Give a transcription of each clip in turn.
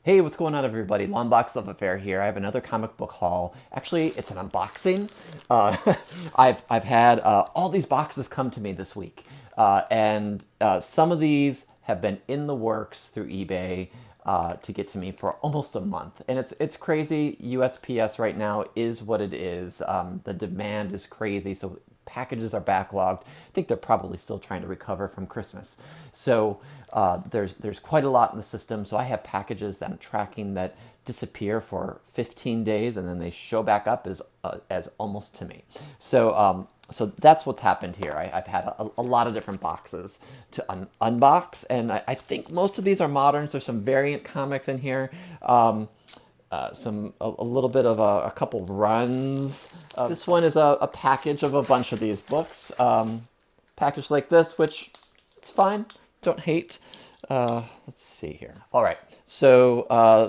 Hey, what's going on, everybody? Long Box Love Affair here. I have another comic book haul. Actually, it's an unboxing. Uh, I've had all these boxes come to me this week, and some of these have been in the works through eBay to get to me for almost a month, and it's crazy. USPS right now is what it is. The demand is crazy, so packages are backlogged. I think they're probably still trying to recover from Christmas. So there's quite a lot in the system. So I have packages that I'm tracking that disappear for 15 days and then they show back up as almost to me. So that's what's happened here. I've had a lot of different boxes to unbox, and I think most of these are moderns. There's some variant comics in here. A little bit of a couple runs. This one is a package of a bunch of these books. Package like this, which it's fine. Don't hate. Let's see here. All right. So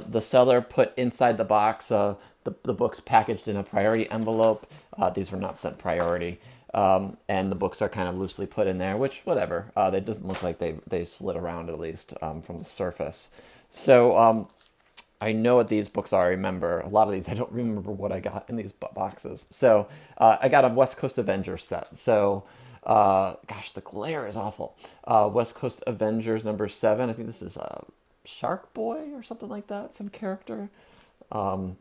the seller put inside the box the books packaged in a priority envelope. These were not sent priority. And the books are kind of loosely put in there, which whatever. It doesn't look like they slid around, at least from the surface. So I know what these books are. I remember a lot of these. I don't remember what I got in these boxes. So I got a West Coast Avengers set. So, gosh, the glare is awful. West Coast Avengers #7. I think this is Shark Boy or something like that. Some character. #3.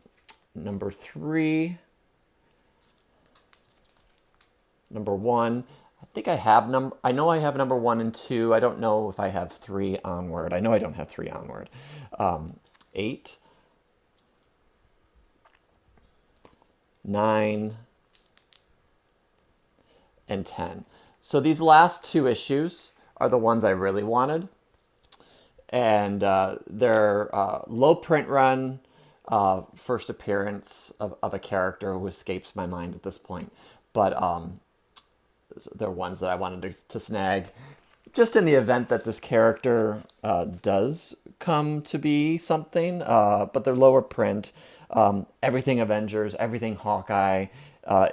#1. I think I have I know I have #1 and 2. I don't know if I have 3 onward. I know I don't have 3 onward. 8, 9, and 10. So these last 2 issues are the ones I really wanted. And they're low print run, first appearance of a character who escapes my mind at this point. But they're ones that I wanted to snag just in the event that this character does come to be something, but they're lower print. Everything Avengers, everything Hawkeye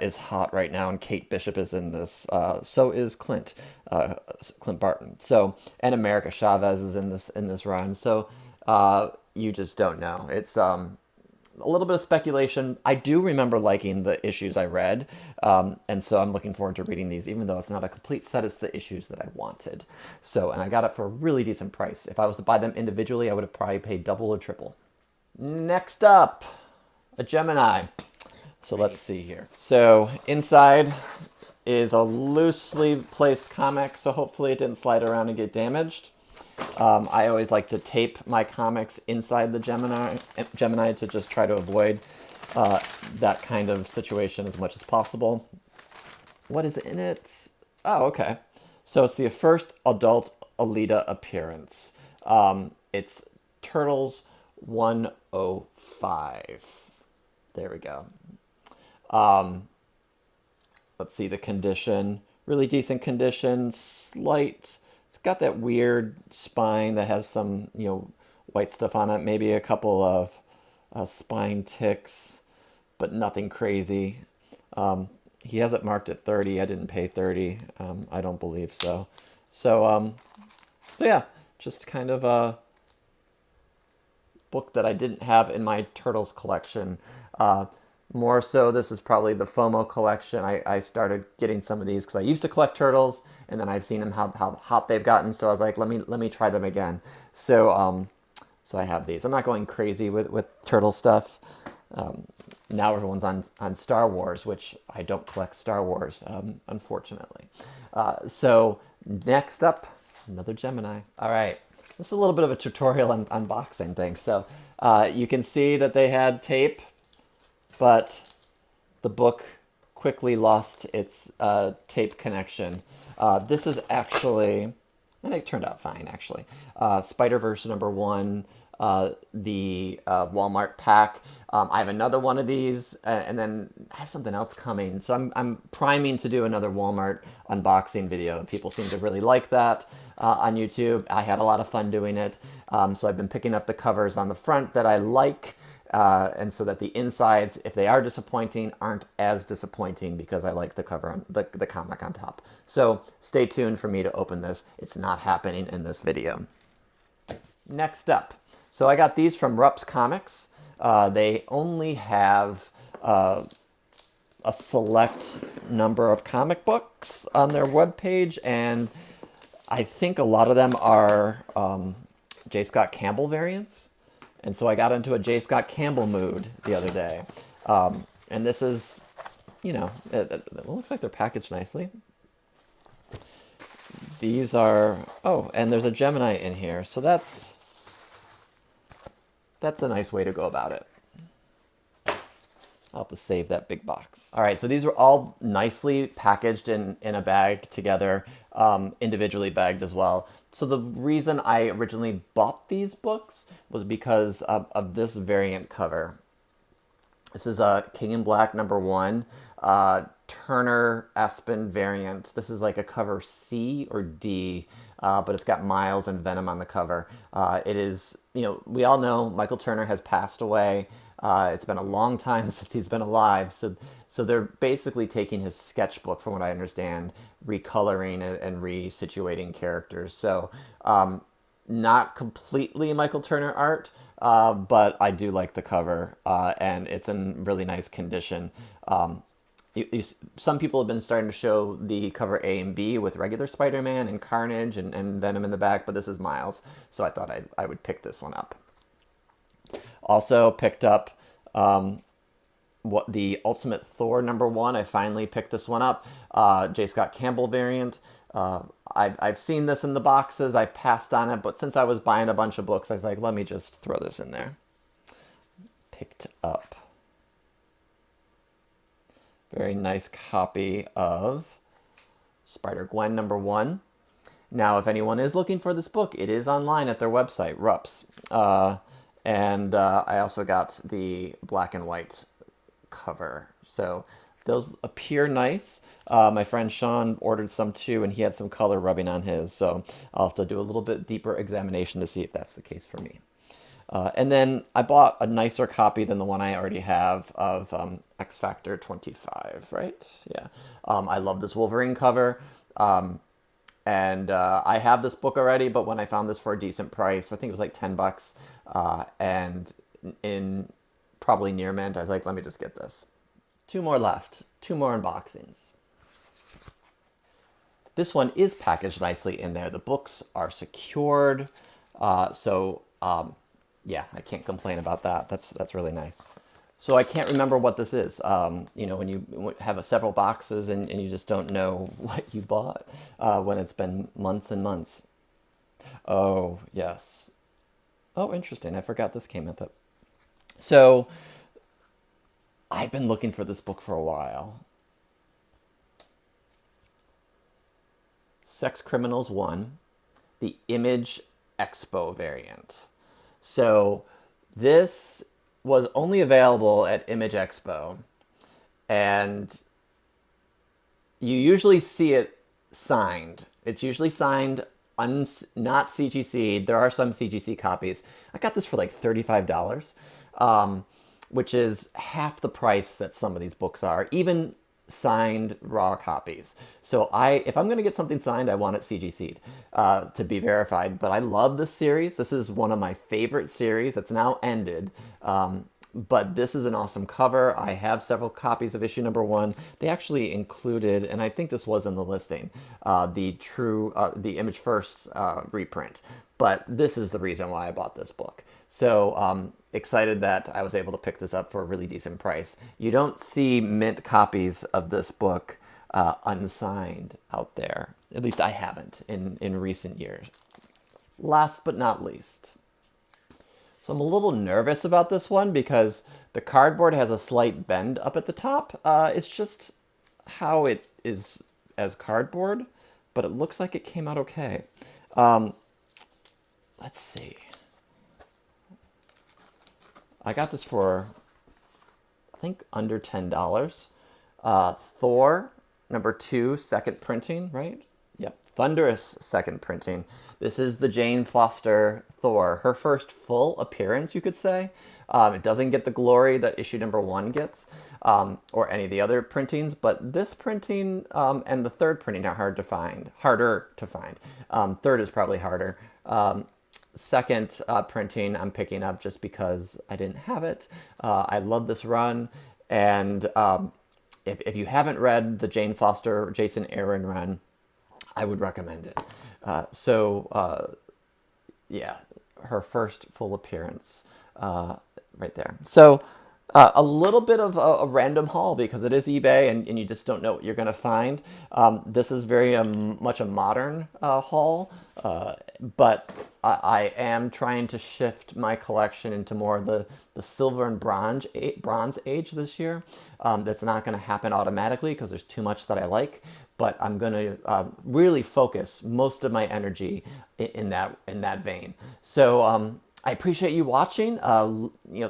is hot right now, and Kate Bishop is in this. So is Clint Barton. So, and America Chavez is in this run. So you just don't know. It's a little bit of speculation. I do remember liking the issues I read, and so I'm looking forward to reading these, even though it's not a complete set. It's the issues that I wanted. So, and I got it for a really decent price. If I was to buy them individually, I would have probably paid double or triple. Next up, a Gemini. So let's see here. So inside is a loosely placed comic, so hopefully it didn't slide around and get damaged. I always like to tape my comics inside the Gemini to just try to avoid that kind of situation as much as possible. What is in it? Oh, okay. So it's the first adult Alita appearance. It's Turtles 105. There we go. Let's see the condition. Really decent condition. Slight. It's got that weird spine that has some, white stuff on it. Maybe a couple of spine ticks, but nothing crazy. He has it marked at 30. I didn't pay 30. I don't believe so. So yeah, just kind of a book that I didn't have in my Turtles collection. More so, this is probably the FOMO collection. I started getting some of these because I used to collect Turtles, and then I've seen them how hot they've gotten. So I was like, let me try them again. So so I have these. I'm not going crazy with Turtle stuff. Now everyone's on Star Wars, which I don't collect Star Wars, unfortunately. So next up, another Gemini. All right, this is a little bit of a tutorial on unboxing things. So you can see that they had tape, but the book quickly lost its tape connection. This is actually, and it turned out fine actually, Spider-Verse #1, the Walmart pack. I have another one of these, and then I have something else coming. So I'm priming to do another Walmart unboxing video. People seem to really like that on YouTube. I had a lot of fun doing it. So I've been picking up the covers on the front that I like, and so that the insides, if they are disappointing, aren't as disappointing because I like the cover on the comic on top. So stay tuned for me to open this. It's not happening in this video. Next up. So I got these from Rupps Comics. They only have a select number of comic books on their webpage, and I think a lot of them are J. Scott Campbell variants. And so I got into a J. Scott Campbell mood the other day. And this is, you know, it looks like they're packaged nicely. These are, oh, and there's a Gemini in here. So that's a nice way to go about it. I'll have to save that big box. All right, so these were all nicely packaged in a bag together, individually bagged as well. So the reason I originally bought these books was because of this variant cover. This is a King in Black #1, Turner Aspen variant. This is like a cover C or D, but it's got Miles and Venom on the cover. It is, you know, we all know Michael Turner has passed away. It's been a long time since he's been alive, so they're basically taking his sketchbook, from what I understand, recoloring it and resituating characters. So not completely Michael Turner art, but I do like the cover, and it's in really nice condition. Some people have been starting to show the cover A and B with regular Spider-Man and Carnage and Venom in the back, but this is Miles, so I thought I would pick this one up. Also picked up what the Ultimate Thor #1. I finally picked this one up. J. Scott Campbell variant. I've seen this in the boxes. I've passed on it, but since I was buying a bunch of books, I was like, let me just throw this in there. Picked up. Very nice copy of Spider-Gwen #1. Now, if anyone is looking for this book, it is online at their website, Rupps. And I also got the black and white cover. So those appear nice. My friend Sean ordered some too, and he had some color rubbing on his. So I'll have to do a little bit deeper examination to see if that's the case for me. And then I bought a nicer copy than the one I already have of X Factor 25, right? Yeah. I love this Wolverine cover. And I have this book already, but when I found this for a decent price, I think it was like $10, and in probably near mint, I was like, let me just get this. 2 more left, 2 more unboxings. This one is packaged nicely in there. The books are secured, yeah, I can't complain about that. That's really nice. So I can't remember what this is. You know, when you have several boxes and you just don't know what you bought when it's been months and months. Oh, yes. Oh, interesting. I forgot this came with it. So I've been looking for this book for a while. Sex Criminals 1, the Image Expo variant. So this was only available at Image Expo, and you usually see it signed. It's usually signed, not CGC'd. There are some CGC copies. I got this for like $35, which is half the price that some of these books are, even signed raw copies. So if I'm going to get something signed, I want it CGC'd to be verified. But I love this series. This is one of my favorite series. It's now ended. But this is an awesome cover. I have several copies of issue #1. They actually included, and I think this was in the listing, the Image First reprint. But this is the reason why I bought this book. So excited that I was able to pick this up for a really decent price. You don't see mint copies of this book unsigned out there. At least I haven't in recent years. Last but not least. So I'm a little nervous about this one because the cardboard has a slight bend up at the top. It's just how it is as cardboard, but it looks like it came out okay. Let's see. I got this for, I think, under $10. Thor, #2, second printing, right? Yep, Thunderous second printing. This is the Jane Foster Thor, her first full appearance, you could say. It doesn't get the glory that issue #1 gets, or any of the other printings, but this printing and the third printing are harder to find. Third is probably harder. second printing I'm picking up just because I didn't have it. I love this run, and if you haven't read the Jane Foster, Jason Aaron run, I would recommend it. Yeah, her first full appearance right there. So a little bit of a random haul because it is eBay and you just don't know what you're going to find. This is very much a modern haul, but I am trying to shift my collection into more of the silver and bronze age this year. That's not going to happen automatically because there's too much that I like, but I'm going to really focus most of my energy in that vein. So I appreciate you watching.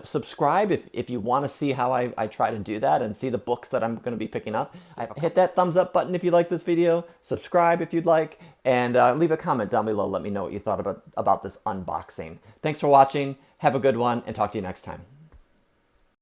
Subscribe if you want to see how I try to do that and see the books that I'm going to be picking up. Hit that thumbs up button if you like this video. Subscribe if you'd like, and leave a comment down below. Let me know what you thought about this unboxing. Thanks for watching. Have a good one, and talk to you next time.